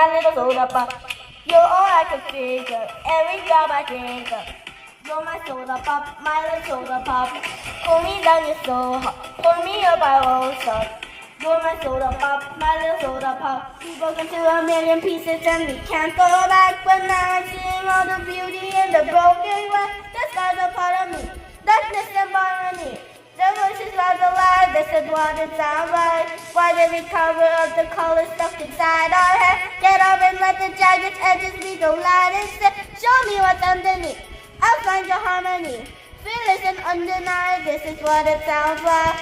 my little soda pop. You're all I can figure, every drop I drink up. You're my soda pop, my little soda pop. Pull me down, you're so hot. Pull me up, I won't stop. You're my soda pop, my little soda pop. We broke into a million pieces and we can't go back. But now I'm seeing all the beauty in the broken glass. The sky's a part of me, darkness and harmony. The voices are the lie, this is what it sounds like. Why did we cover up the colors stuck inside our head? Get up and let the jagged edges be the light instead. Show me what's underneath, I'll find your harmony. Fearless and undenied, this is what it sounds like.